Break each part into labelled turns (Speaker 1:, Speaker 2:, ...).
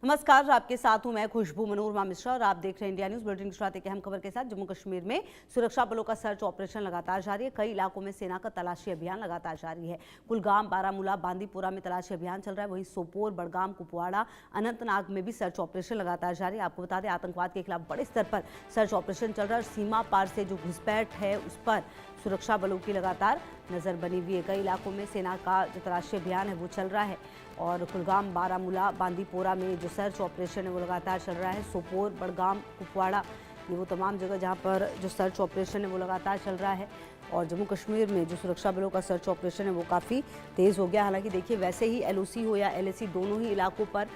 Speaker 1: नमस्कार, आपके साथ हूं मैं खुशबू मनोरमा मिश्रा और आप देख रहे हैं इंडिया न्यूज बुलेटिन। शुरुआत एक अहम खबर के साथ। जम्मू कश्मीर में सुरक्षा बलों का सर्च ऑपरेशन लगातार जारी है। कई इलाकों में सेना का तलाशी अभियान लगातार जारी है। कुलगाम, बारामूला, बांदीपोरा में तलाशी अभियान चल रहा है। वहीं सोपोर, बड़गाम, कुपवाड़ा, अनंतनाग में भी सर्च ऑपरेशन लगातार जारी है। आपको बता दें, आतंकवाद के खिलाफ बड़े स्तर पर सर्च ऑपरेशन चल रहा है और सीमा पार से जो घुसपैठ है उस पर सुरक्षा बलों की लगातार नजर बनी हुई है। कई इलाकों में सेना का जो तलाशी अभियान है वो चल रहा है और कुलगाम, बारामूला, बांदीपोरा में जो सर्च ऑपरेशन है वो लगातार चल रहा है। सोपोर, बड़गाम, कुपवाड़ा, ये वो तमाम जगह जहां पर जो सर्च ऑपरेशन है वो लगातार चल रहा है। और जम्मू कश्मीर में जो सुरक्षा बलों का सर्च ऑपरेशन है वो काफ़ी तेज़ हो गया। हालांकि देखिए, वैसे ही एलओसी हो या एलएसी, दोनों ही इलाकों पर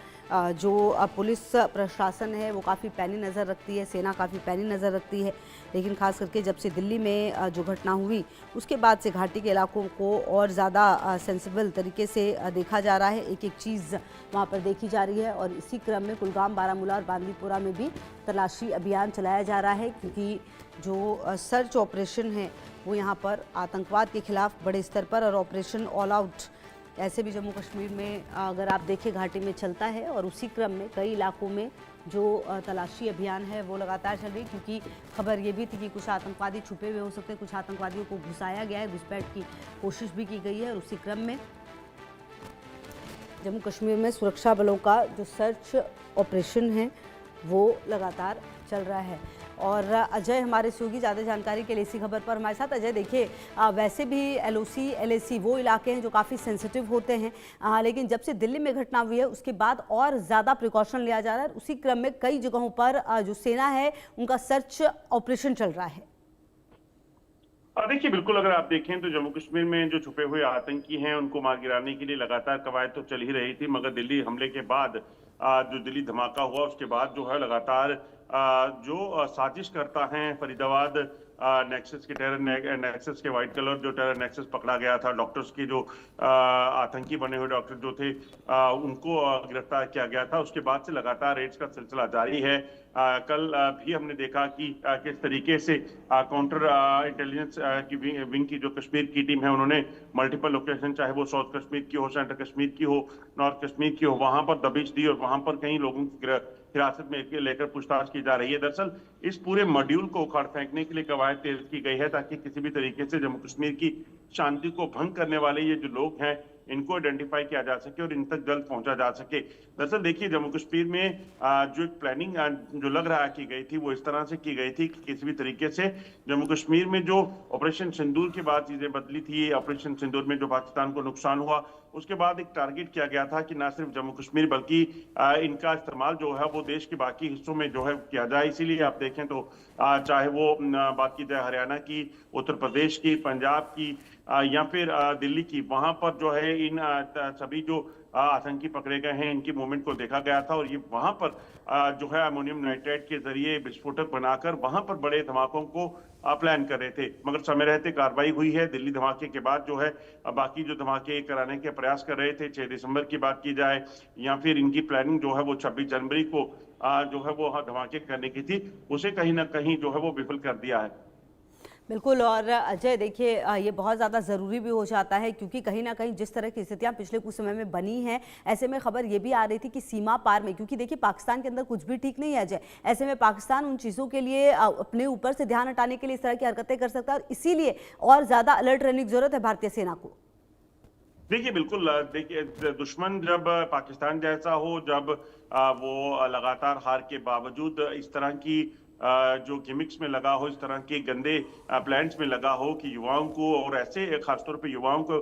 Speaker 1: जो पुलिस प्रशासन है वो काफ़ी पैनी नज़र रखती है, सेना काफ़ी पैनी नज़र रखती है। लेकिन खास करके जब से दिल्ली में जो घटना हुई उसके बाद से घाटी के इलाकों को और ज़्यादा सेंसिबल तरीके से देखा जा रहा है। एक एक चीज़ वहाँ पर देखी जा रही है और इसी क्रम में कुलगाम, बारामूला और बांदीपोरा में भी तलाशी अभियान चलाया जा रहा है, क्योंकि जो सर्च ऑपरेशन है वो यहाँ पर आतंकवाद के खिलाफ बड़े स्तर पर और ऑपरेशन ऑल आउट ऐसे भी जम्मू कश्मीर में अगर आप देखें घाटी में चलता है। और उसी क्रम में कई इलाकों में जो तलाशी अभियान है वो लगातार चल रही है, क्योंकि खबर ये भी थी कि कुछ आतंकवादी छुपे हुए हो सकते हैं, कुछ आतंकवादियों को घुसाया गया है, घुसपैठ की कोशिश भी की गई है। और उसी क्रम में जम्मू कश्मीर में सुरक्षा बलों का जो सर्च ऑपरेशन है वो लगातार चल रहा है। और अजय हमारे सहयोगी ज़्यादा जानकारी के लिए इसी खबर पर हमारे साथ। अजय, देखिए, वैसे भी एलओसी, एलएसी वो इलाके हैं जो काफ़ी सेंसिटिव होते हैं, लेकिन जब से दिल्ली में घटना हुई है उसके बाद और ज़्यादा प्रिकॉशन लिया जा रहा है। उसी क्रम में कई जगहों पर जो सेना है उनका सर्च ऑपरेशन चल रहा है।
Speaker 2: देखिए, बिल्कुल अगर आप देखें तो जम्मू कश्मीर में जो छुपे हुए आतंकी हैं उनको मार गिराने के लिए लगातार कवायद तो चल ही रही थी, मगर दिल्ली हमले के बाद जो दिल्ली धमाका हुआ उसके बाद जो है लगातार जो साजिश करता है फरीदाबाद नेक्सस के टेरर नेक्सस के व्हाइट कलर जो टेरर नेक्सस पकड़ा गया था, डॉक्टर्स के जो आतंकी बने हुए डॉक्टर जो थे उनको गिरफ्तार किया गया था। उसके बाद से लगातार रेड्स का सिलसिला जारी है। कल भी हमने देखा कि किस तरीके से काउंटर इंटेलिजेंस की विंग की जो कश्मीर की टीम है उन्होंने मल्टीपल लोकेशन, चाहे वो साउथ कश्मीर की हो, सेंट्रल कश्मीर की हो, नॉर्थ कश्मीर की हो, वहां पर दबिश दी और वहां पर कई लोगों की हिरासत में लेकर पूछताछ की जा रही है। दरअसल इस पूरे मॉड्यूल को उखाड़ फेंकने के लिए कवायद तेज की गई है ताकि किसी भी तरीके से जम्मू कश्मीर की शांति को भंग करने वाले ये जो लोग हैं इनको आइडेंटिफाई किया जा सके और इन तक जल्द पहुंचा जा सके। दरअसल देखिए, जम्मू कश्मीर में जो एक प्लानिंग जो लग रहा की गई थी वो इस तरह से की गई थी कि किसी भी तरीके से जम्मू कश्मीर में जो ऑपरेशन सिंदूर के बाद चीजें बदली थी, ऑपरेशन सिंदूर में जो पाकिस्तान को नुकसान हुआ उसके बाद एक टारगेट किया गया था कि न सिर्फ जम्मू कश्मीर बल्कि इनका इस्तेमाल जो है वो देश के बाकी हिस्सों में जो है किया जाए। इसीलिए आप देखें तो चाहे वो बात की जाए हरियाणा की, उत्तर प्रदेश की, पंजाब की या फिर दिल्ली की, वहां पर जो है इन सभी जो आतंकी पकड़े गए हैं इनकी मूवमेंट को देखा गया था और ये वहां पर जो है अमोनियम नाइट्रेट के जरिए विस्फोटक बनाकर वहां पर बड़े धमाकों को प्लान कर रहे थे, मगर समय रहते कार्रवाई हुई है। दिल्ली धमाके के बाद जो है बाकी जो धमाके कराने के प्रयास कर रहे थे, 6 दिसंबर की बात की जाए या फिर इनकी प्लानिंग जो है वो 26 जनवरी को जो है वो धमाके करने की थी, उसे कहीं ना कहीं जो है वो विफल कर दिया है।
Speaker 1: बिल्कुल। और अजय, देखिए, ये बहुत ज़्यादा ज़रूरी भी हो जाता है, क्योंकि कहीं ना कहीं जिस तरह की स्थितियां पिछले कुछ समय में बनी हैं, ऐसे में खबर ये भी आ रही थी कि सीमा पार में, क्योंकि देखिए पाकिस्तान के अंदर कुछ भी ठीक नहीं है अजय, ऐसे में पाकिस्तान उन चीज़ों के लिए अपने ऊपर से ध्यान हटाने के लिए इस तरह की हरकतें कर सकता है और इसीलिए और ज़्यादा अलर्ट रहने की ज़रूरत है भारतीय सेना को।
Speaker 2: देखिए, बिल्कुल देखिए, दुश्मन जब पाकिस्तान जैसा हो, जब वो लगातार हार के बावजूद इस तरह की जो गिमिक्स में लगा हो, इस तरह के गंदे प्लान्स में लगा हो कि युवाओं को और ऐसे खासतौर पे युवाओं को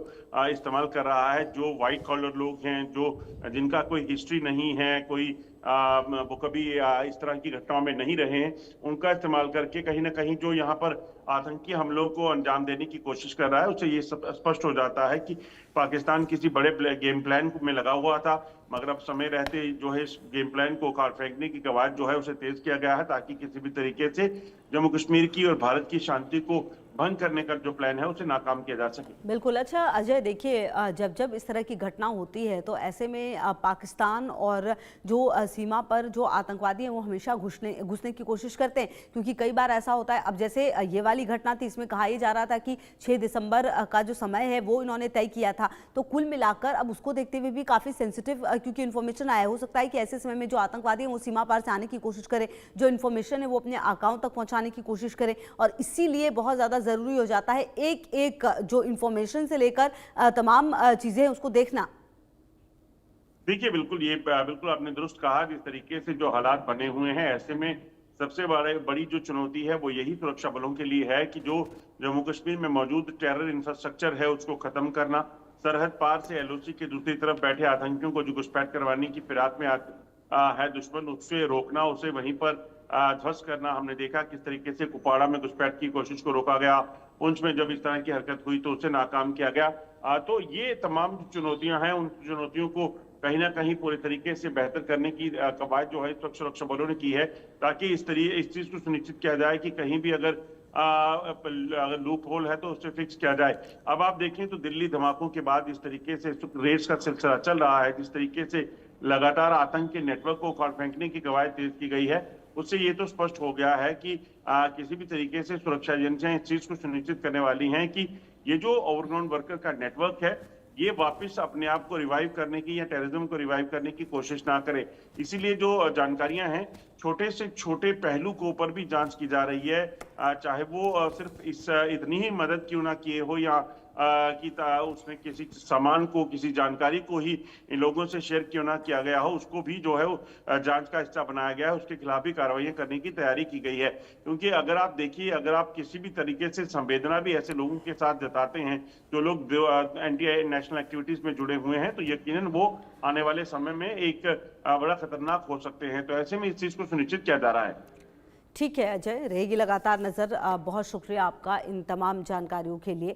Speaker 2: इस्तेमाल कर रहा है जो व्हाइट कॉलर लोग हैं, जो जिनका कोई हिस्ट्री नहीं है, कोई वो कभी इस तरह की घटनाओं में नहीं रहे हैं, उनका इस्तेमाल करके कहीं ना कहीं जो यहाँ पर आतंकी हमलों को अंजाम देने की कोशिश कर रहा है, उससे ये स्पष्ट हो जाता है कि पाकिस्तान किसी बड़े गेम प्लान में लगा हुआ था, मगर अब समय रहते जो है इस गेम प्लान को उखाड़ फेंकने की कवायद जो है उसे तेज किया गया है ताकि किसी भी तरीके से जम्मू कश्मीर की और भारत की शांति को भंग करने का जो प्लान है उसे नाकाम किया जा सके।
Speaker 1: बिल्कुल। अच्छा अजय, देखिए जब जब इस तरह की घटना होती है तो ऐसे में पाकिस्तान और जो सीमा पर जो आतंकवादी हैं वो हमेशा घुसने की कोशिश करते हैं, क्योंकि कई बार ऐसा होता है। अब जैसे ये वाली घटना थी, इसमें कहा ही जा रहा था कि 6 दिसंबर का जो समय है वो इन्होंने तय किया था। तो कुल मिलाकर अब उसको देखते हुए भी काफ़ी सेंसिटिव, क्योंकि इन्फॉर्मेशन आया, हो सकता है कि ऐसे समय में जो आतंकवादी हैं वो सीमा पार से आने की कोशिश करें, जो इन्फॉर्मेशन है वो अपने आकाओं तक पहुँचाने की कोशिश करें, और इसीलिए बहुत ज़्यादा ज़रूरी हो जाता है एक एक जो इंफॉर्मेशन से लेकर तमाम चीजें उसको देखना।
Speaker 2: देखिए, बिल्कुल ये बिल्कुल आपने दुरुस्त कहा। जिस तरीके से जो हालात बने हुए हैं, ऐसे में सबसे बड़ी जो चुनौती है वो यही सुरक्षा बलों के लिए है कि जो जम्मू कश्मीर में मौजूद टेरर इंफ्रास्ट्रक्चर है उसको खत्म करना, सरहद पार से एलओसी के दूसरी तरफ बैठे आतंकियों को जो घुसपैठ करवाने की फिराक में है दुश्मन, उससे रोकना, उसे वहीं पर ध्वस्त करना। हमने देखा किस तरीके से कुपवाड़ा में घुसपैठ की कोशिश को रोका गया, पुंछ में जब इस तरह की हरकत हुई तो उसे नाकाम किया गया। तो ये तमाम जो चुनौतियां हैं, उन चुनौतियों को कहीं ना कहीं पूरे तरीके से बेहतर करने की कवायद जो है सुरक्षा बलों ने की है, ताकि इस चीज को सुनिश्चित किया जाए कि कहीं भी अगर लूप होल है तो उसे फिक्स किया जाए। अब आप देखें तो दिल्ली धमाकों के बाद इस तरीके से रेस का सिलसिला चल रहा है, जिस तरीके से लगातार आतंक के नेटवर्क को उखाड़ फेंकने की कवायद तेज की गई है, उससे ये तो स्पष्ट हो गया है कि किसी भी तरीके से सुरक्षा एजेंसियां इस चीज को सुनिश्चित करने वाली हैं कि ये जो ओवरग्राउंड वर्कर का नेटवर्क है ये वापस अपने आप को रिवाइव करने की या टेररिज्म को रिवाइव करने की कोशिश ना करे। इसीलिए जो जानकारियां हैं, छोटे से छोटे पहलू को ऊपर भी जांच की जा रही है, चाहे वो सिर्फ इतनी ही मदद क्यों ना किए हो या कि उसने किसी सामान को, किसी जानकारी को ही इन लोगों से शेयर क्यों ना किया गया हो, उसको भी जो है वो जांच का हिस्सा बनाया गया है, उसके खिलाफ भी कार्रवाई करने की तैयारी की गई है। क्योंकि अगर आप देखिए, अगर आप किसी भी तरीके से संवेदना भी ऐसे लोगों के साथ जताते हैं जो लोग एंटी नेशनल एक्टिविटीज में जुड़े हुए हैं, तो यकीनन वो आने वाले समय में एक बड़ा खतरनाक हो सकते हैं। तो ऐसे में इस चीज को सुनिश्चित किया जा रहा है।
Speaker 1: ठीक है अजय, रहेगी लगातार नजर। बहुत शुक्रिया आपका इन तमाम जानकारियों के लिए।